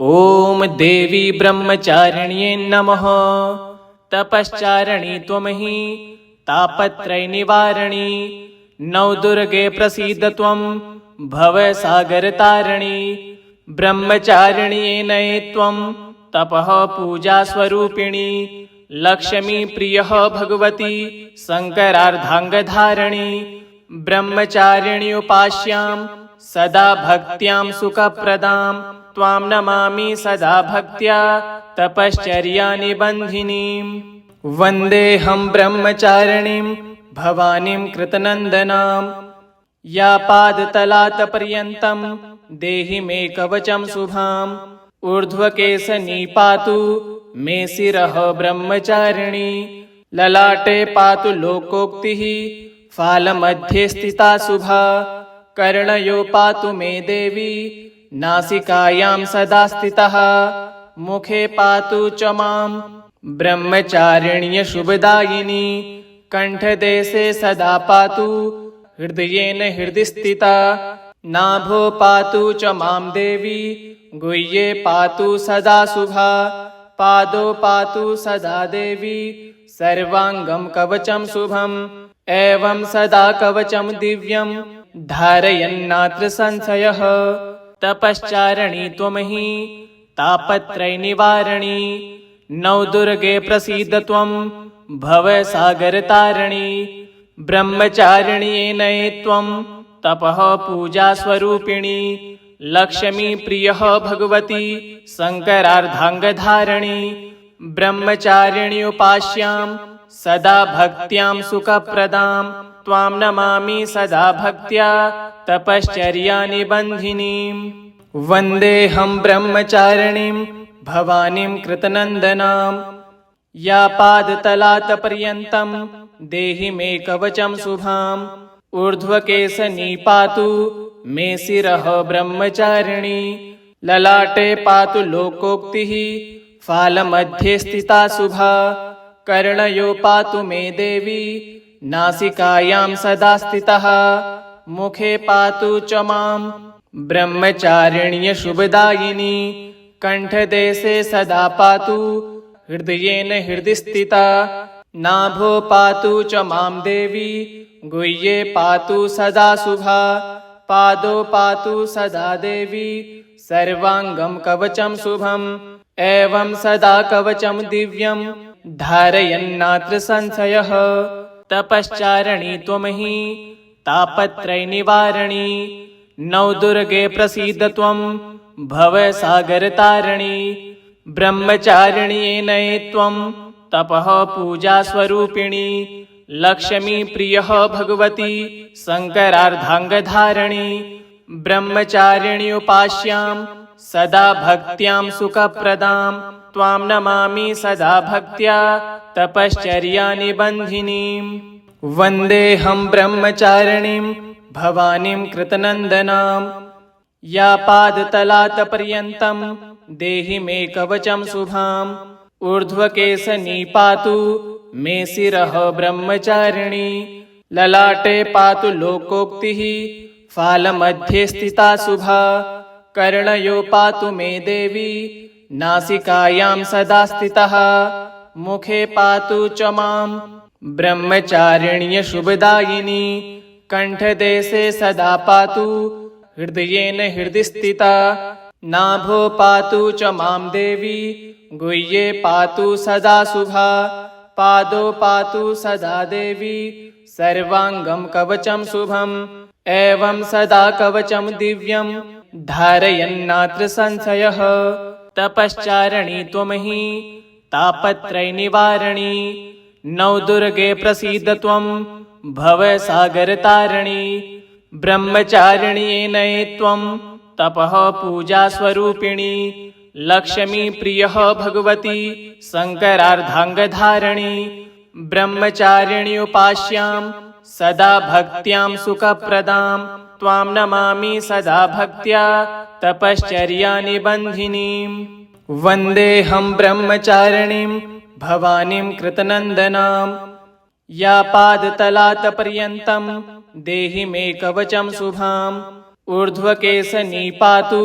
ॐ देवी ब्रह्मचारिण्ये नमः। तपश्चारिणी त्वमहि तापत्रयनिवारिणी। नवदुर्गे प्रसीद त्वं भवसागरतारिणी। ब्रह्मचारिण्ये नये त्वं तपः पूजास्वरूपिणी। लक्ष्मी प्रियः भगवती शङ्करार्धाङ्गधारिणी। ब्रह्मचारिण्युपास्यां सदा भक्त्यां सुखप्रदां। त्वां नमामि सदा भक्त्या तपश्चर्यानिबन्धिनीं। वन्देऽहं ब्रह्मचारिणीं भवानीं कृतनन्दनां। या पादतलात्पर्यन्तं देहि मे कवचं शुभाम्। ऊर्ध्वकेशनी पातु मे शिरः ब्रह्मचारिणी। ललाटे पातु लोकोक्तिः फालमध्ये स्थिता शुभा। कर्णयो पातु मे देवी नासिकायां सदा स्थितः। मुखे पातु च मां ब्रह्मचारिण्य शुभदायिनी। कण्ठदेशे सदा पातु हृदयेन हृदि स्थिता। नाभो पातु च मां देवी गुह्ये पातु सदा शुभा। पादो पातु सदा देवी सर्वाङ्गं कवचं शुभम्। एवं सदा कवचं दिव्यं धारयन्नात्र संशयः। तपश्चारिणी त्वमहि तापत्रयनिवारिणी। नवदुर्गे प्रसीद त्वं भवसागरतारिणी। ब्रह्मचारिण्ये नये त्वं तपः पूजास्वरूपिणी। लक्ष्मी प्रियः भगवती शङ्करार्धाङ्गधारिणी। ब्रह्मचारिण्युपास्यां सदा भक्त्यां सुखप्रदां। त्वां नमामि सदा भक्त्या तपश्चर्यानिबन्धिनीं। वन्देऽहं ब्रह्मचारिणीं भवानीं कृतनन्दनां। या पादतलात्पर्यन्तं देहि मे कवचं शुभाम्। ऊर्ध्वकेशनी पातु मे शिरः ब्रह्मचारिणी। ललाटे पातु लोकोक्तिः फालमध्ये स्थिता शुभा। कर्णयो पातु मे देवी नासिकायां सदा स्थितः। मुखे पातु च मां ब्रह्मचारिण्य शुभदायिनी। कण्ठदेशे सदा पातु हृदयेन हृदि स्थिता। नाभो पातु च मां देवी गुह्ये पातु सदा शुभा। पादो पातु सदा देवी सर्वाङ्गं कवचं शुभम्। एवं सदा कवचं दिव्यं धारयन्नात्र संशयः। तपश्चारिणी त्वमहि तापत्रयनिवारिणी। नवदुर्गे प्रसीद त्वं भवसागरतारिणी। ब्रह्मचारिण्ये नये त्वं तपः पूजास्वरूपिणी। लक्ष्मी प्रियः भगवती शङ्करार्धाङ्गधारिणी। ब्रह्मचारिण्युपास्यां सदा भक्त्यां सुखप्रदां। त्वां नमामि सदा भक्त्या तपश्चर्यानिबन्धिनीं। वन्देऽहं ब्रह्मचारिणीं भवानीं कृतनन्दनां। या पादतलात्पर्यन्तं देहि मे कवचं शुभाम्। ऊर्ध्वकेशनी पातु मे शिरः ब्रह्मचारिणी। ललाटे पातु लोकोक्तिः फालमध्ये स्थिता शुभा। कर्णयो पातु मे देवी नासिकायां सदा स्थितः। मुखे पातु च मां ब्रह्मचारिण्य शुभदायिनी। कण्ठदेशे सदा पातु हृदयेन हृदि स्थिता। नाभो पातु च मां देवी गुह्ये पातु सदा शुभा। पादो पातु सदा देवी सर्वाङ्गं कवचं शुभम्। एवं सदा कवचं दिव्यं धारयन्नात्र संशयः। तपश्चारिणी त्वमहि तापत्रयनिवारिणी। नवदुर्गे प्रसीद त्वं भवसागरतारिणी। ब्रह्मचारिण्ये नये त्वं तपः पूजास्वरूपिणी। लक्ष्मी प्रियः भगवती शङ्करार्धाङ्गधारिणी। ब्रह्मचारिण्युपास्यां सदा भक्त्यां सुखप्रदां। त्वां नमामि सदा भक्त्या तपश्चर्यानिबन्धिनीं। वन्देऽहं ब्रह्मचारिणीं भवानीं कृतनन्दनां। या पादतलात्पर्यन्तं देहि मे कवचं शुभाम्। ऊर्ध्वकेशनी पातु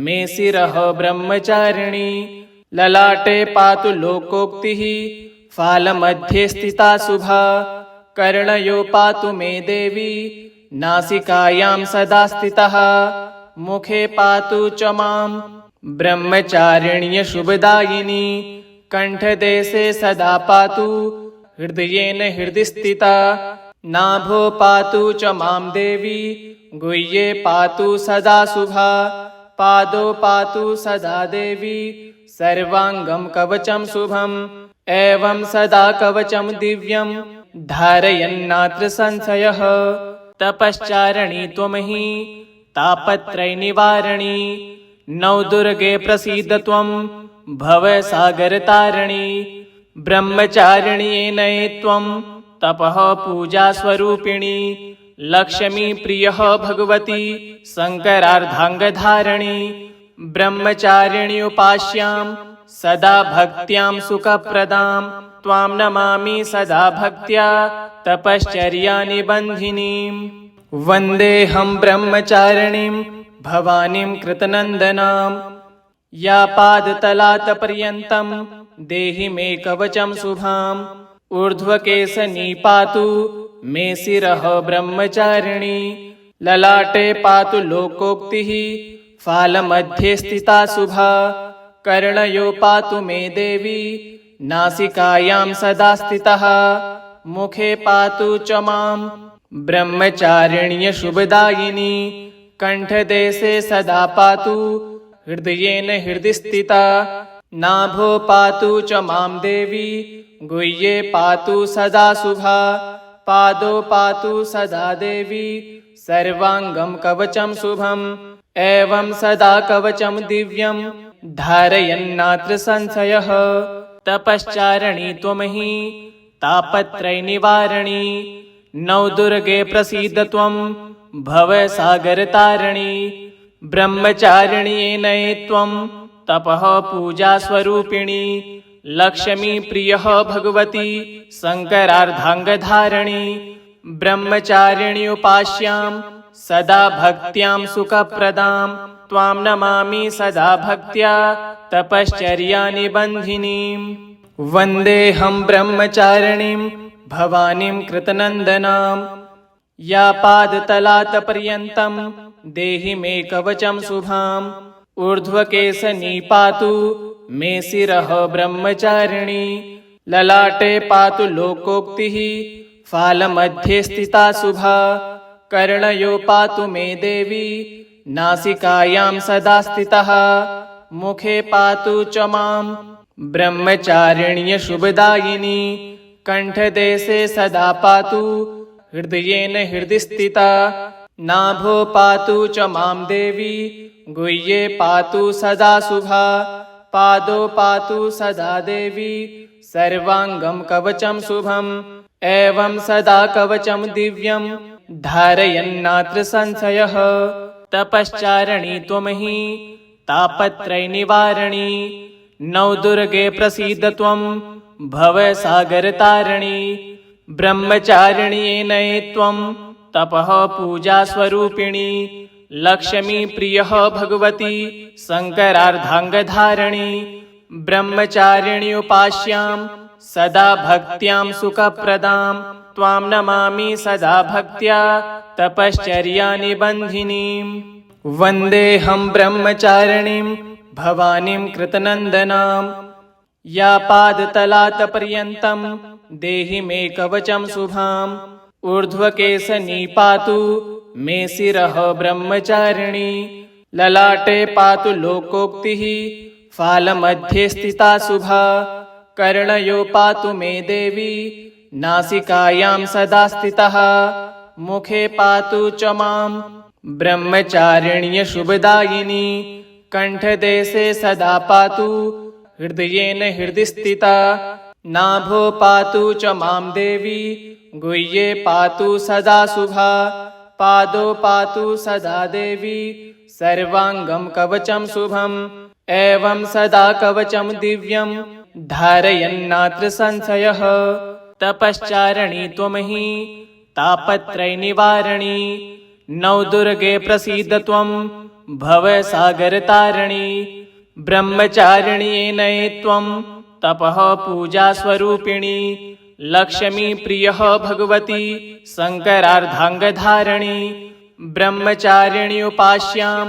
मे शिरः ब्रह्मचारिणी ललाटे पातु लोकोक्तिः फालमध्ये स्थिता शुभा कर्णयो पातु मे देवी नासिकायां सदा स्थितः मुखे पातु च मां ब्रह्मचारिण्य शुभदायिनी कंठदेशे सदा पातु हृदयेन हृदि स्थिता नाभो पातु च मां देवी गुह्ये पातु सदा शुभा पादो पातु सदा देवी सर्वांगं कवचं शुभम् एवं सदा कवचं दिव्यं धारयन्नात्र संशयः तपश्चारिणी त्वमहि तापत्रय निवारणी नवदुर्गे प्रसीद त्वं भवसागरतारिणी ब्रह्मचारिणी नये त्वं तपः पूजा स्वरूपिणी लक्ष्मी प्रियः भगवती शंकरार्धांगधारिणी ब्रह्मचारिणी उपास्यां सदा भक्त्यां सुखप्रदां त्वां नमामि सदा भक्त्या तपश्चर्या निबन्धिनीं वन्देऽहं ब्रह्मचारिणीं भवानीं कृतनन्दनां या पादतलात्पर्यन्तं देहि मे कवचं शुभाम् ऊर्ध्वकेशनी पातु मे शिरः ब्रह्मचारिणी ललाटे पातु लोकोक्तिः फालमध्ये स्थिता शुभा कर्णयो पातु मे देवी नासिकायां सदा स्थितः मुखे पातु च मां ब्रह्मचारिण्य शुभदायिनी कंठदेशे सदा पातु हृदयेन हृदि स्थिता नाभो पातु च मां देवी गुह्ये पातु सदा शुभा पादो पातु सदा देवी सर्वांगं कवचं शुभम् एवं सदा कवचं दिव्यं धारयन्नात्र संशयः तपश्चारिणी त्वमहि तापत्रय निवारणी नवदुर्गे प्रसीद त्वं भवसागरतारिणी ब्रह्मचारिणी नये त्वं तपः पूजा स्वरूपिणी लक्ष्मी प्रियः भगवती शंकरार्धांगधारिणी ब्रह्मचारिणी उपास्यां सदा भक्त्यां सुखप्रदां त्वां नमामि सदा भक्त्या तपश्चर्या निबन्धिनीं वन्देऽहं ब्रह्मचारिणीं भवानीं कृतनन्दनां या पादतलात्पर्यन्तं देहि मे कवचं शुभाम् ऊर्ध्वकेशनी पातु मे शिरः ब्रह्मचारिणी ललाटे पातु लोकोक्तिः फालमध्ये स्थिता शुभा कर्णयो पातु मे देवी नासिकायां सदा स्थितः मुखे पातु च मां ब्रह्मचारिण्य शुभदायिनी कंठदेशे सदा पातु हृदयेन हृदि स्थिता नाभो पातु च मां देवी गुह्ये पातु सदा शुभा पादो पातु सदा देवी सर्वांगं कवचं शुभम् एवं सदा कवचं दिव्यं धारयन्नात्र संशयः तपश्चारिणी त्वमहि तापत्रय निवारणी नवदुर्गे प्रसीद त्वं भवसागरतारिणी ब्रह्मचारिणी नये त्वं तपः पूजा स्वरूपिणी लक्ष्मी प्रियः भगवती शंकरार्धांगधारिणी ब्रह्मचारिणी उपास्यां सदा भक्त्यां सुखप्रदां त्वां नमामि सदा भक्त्या तपश्चर्या निबन्धिनीं वन्देऽहं ब्रह्मचारिणीं भवानीं कृतनन्दनां या पादतलात्पर्यन्तं देहि मे कवचं शुभाम् ऊर्ध्वकेशनी पातु मे शिरः ब्रह्मचारिणी ललाटे पातु लोकोक्तिः फालमध्ये स्थिता शुभा कर्णयो पातु मे देवी नासिकायां सदा स्थितः मुखे पातु च मां ब्रह्मचारिण्य शुभदायिनी कंठदेशे सदा पातु हृदयेन हृदि स्थिता नाभो पातु च मां देवी गुह्ये पातु सदा शुभा पादो पातु सदा देवी सर्वांगं कवचं शुभम् एवं सदा कवचं दिव्यं धारयन्नात्र संशयः तपश्चारिणी त्वमहि तापत्रय निवारणी नवदुर्गे प्रसीद त्वं भवसागरतारिणी ब्रह्मचारिण्येनै त्वं तपः पूजास्वरूपिणी लक्ष्मी प्रियः भगवती शङ्करार्धाङ्गधारिणी ब्रह्मचारिणी उपास्यां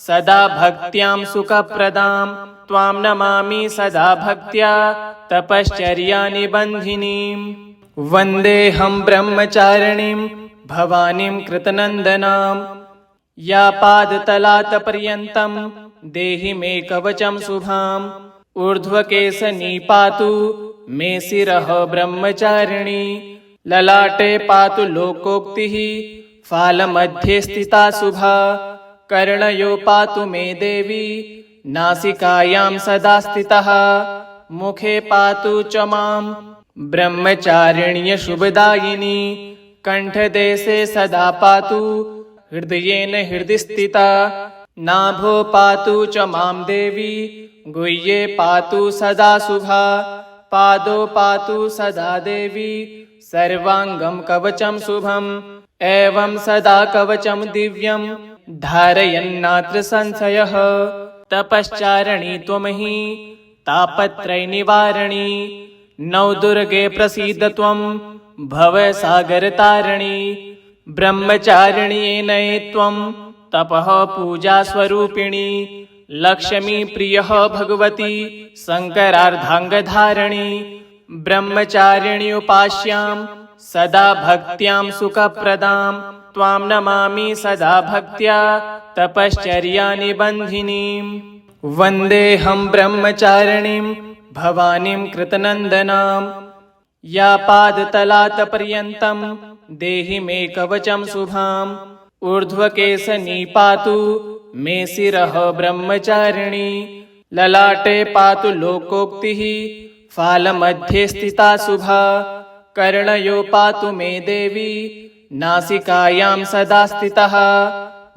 सदा भक्त्यां सुखप्रदां त्वां नमामि सदा भक्त्या तपश्चर्यानिबन्धिनीं वन्देऽहं ब्रह्मचारिणीं भवानीं कृतनन्दनां या पादतलात्पर्यन्तं देहि मे कवचं शुभाम् ऊर्ध्वकेशनी पातु मे शिरः ब्रह्मचारिणी ललाटे पातु लोकोक्तिः फालमध्ये स्थिता शुभा कर्णयो पातु मे देवी नासिकायां सदा स्थितः मुखे पातु च मां ब्रह्मचारिण्य शुभदायिनी कण्ठदेशे सदा पातु हृदयेन हृदि स्थिता नाभो पातु च मां देवी गुह्ये पातु सदा शुभा पादो पातु सदा देवी सर्वाङ्गं कवचं शुभम् एवं सदा कवचं दिव्यं धारयन्नात्र संशयः तपश्चारिणी त्वमहि तापत्रयनिवारिणी नवदुर्गे प्रसीद त्वं भवसागरतारिणी ब्रह्मचारिण्येनै त्वं तपः पूजास्वरूपिणी लक्ष्मी प्रियः भगवती शङ्करार्धाङ्गधारिणी ब्रह्मचारिणी उपास्यां सदा भक्त्यां सुखप्रदां त्वां नमामि सदा भक्त्या तपश्चर्यानिबन्धिनीं वन्देऽहं ब्रह्मचारिणीं भवानीं कृतनन्दनां या पादतलात्पर्यन्तं देहि मे कवचं शुभाम् ऊर्ध्वकेशनी पातु मे शिरः ब्रह्मचारिणी ललाटे पातु लोकोक्तिः फालमध्ये स्थिता शुभा कर्णयो पातु मे देवी नासिकायां सदा स्थितः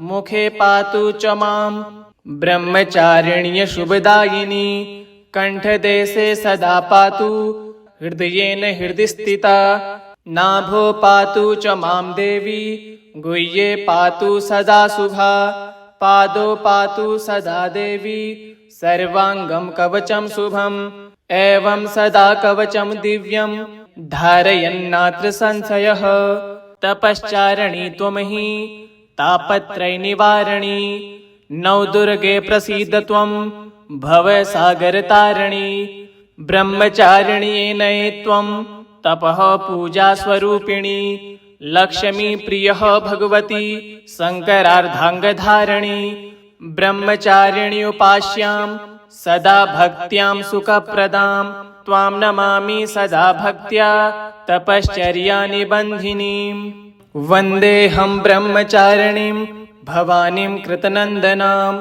मुखे पातु च मां ब्रह्मचारिण्य शुभदायिनी कण्ठदेशे सदा पातु हृदयेन हृदि स्थिता नाभो पातु च मां देवी गुह्ये पातु सदा शुभा पादो पातु सदा देवी सर्वाङ्गं कवचं शुभम् एवं सदा कवचं दिव्यं धारयन्नात्र संशयः तपश्चारिणी त्वमहि तापत्रयनिवारिणी नवदुर्गे प्रसीद त्वं भवसागरतारिणी ब्रह्मचारिण्येनै त्वं तपः पूजास्वरूपिणी लक्ष्मी प्रियः भगवती शङ्करार्धाङ्गधारिणी ब्रह्मचारिणी उपास्यां सदा भक्त्यां सुखप्रदां त्वां नमामि सदा भक्त्या तपश्चर्यानिबन्धिनीं वन्देऽहं ब्रह्मचारिणीं भवानीं कृतनन्दनां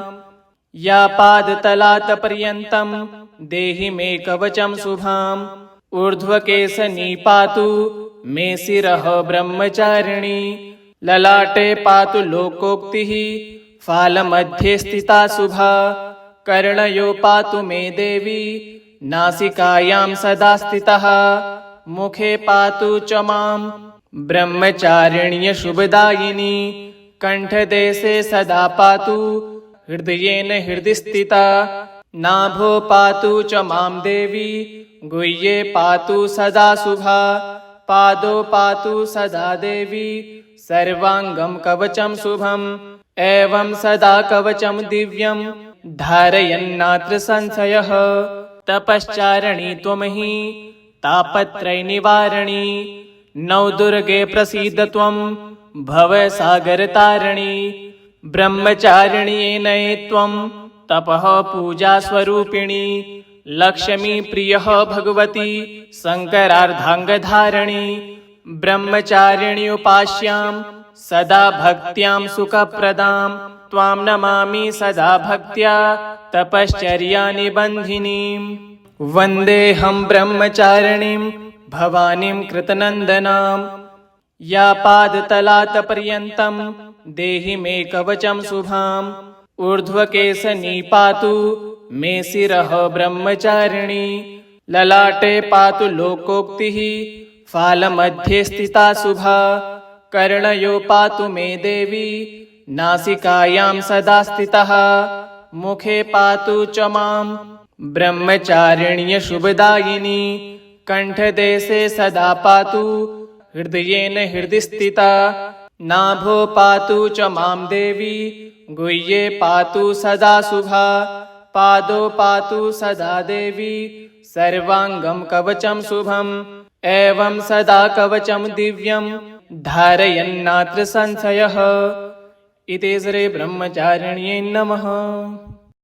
या पादतलात्पर्यन्तं देहि मे कवचं शुभाम् ऊर्ध्वकेशनी पातु मे शिरः ब्रह्मचारिणी ललाटे पातु लोकोक्तिः फालमध्ये स्थिता शुभा कर्णयो पातु मे देवी नासिकायां सदा स्थितः मुखे पातु च मां ब्रह्मचारिण्य शुभदायिनी कण्ठदेशे सदा पातु हृदयेन हृदि स्थिता नाभो पातु च मां देवी गुह्ये पातु सदा शुभा पादो पातु सदा देवी सर्वाङ्गं कवचं शुभम् एवं सदा कवचं दिव्यं धारयन्नात्र संशयः तपश्चारिणी त्वमहि तापत्रयनिवारिणी नवदुर्गे प्रसीद त्वं भवसागरतारिणी ब्रह्मचारिण्येनै त्वं तपः पूजास्वरूपिणी लक्ष्मी प्रियः भगवती शङ्करार्धाङ्गधारिणी ब्रह्मचारिणी उपास्यां सदा भक्त्यां सुखप्रदां त्वां नमामि सदा भक्त्या तपश्चर्यानिबन्धिनीं वन्देऽहं ब्रह्मचारिणीं भवानीं कृतनन्दनां या पादतलात्पर्यन्तं देहि मे कवचं शुभाम् ऊर्ध्वकेशनी पातु मे शिरः ब्रह्मचारिणी ललाटे पातु लोकोक्तिः फालमध्ये स्थिता शुभा कर्णयो पातु मे देवी नासिकायां सदा स्थितः मुखे पातु च मां ब्रह्मचारिण्य शुभदायिनी कंठदेशे सदा पातु हृदयेन हृदि स्थिता नाभो पातु च मां देवी गुह्ये पातु सदा शुभा पादो पातु सदा देवी सर्वांगं कवचं शुभम् एवं सदा कवचं दिव्यं धारयन्नात्र संशयः। इति श्री ब्रह्मचारिण्यै नमः।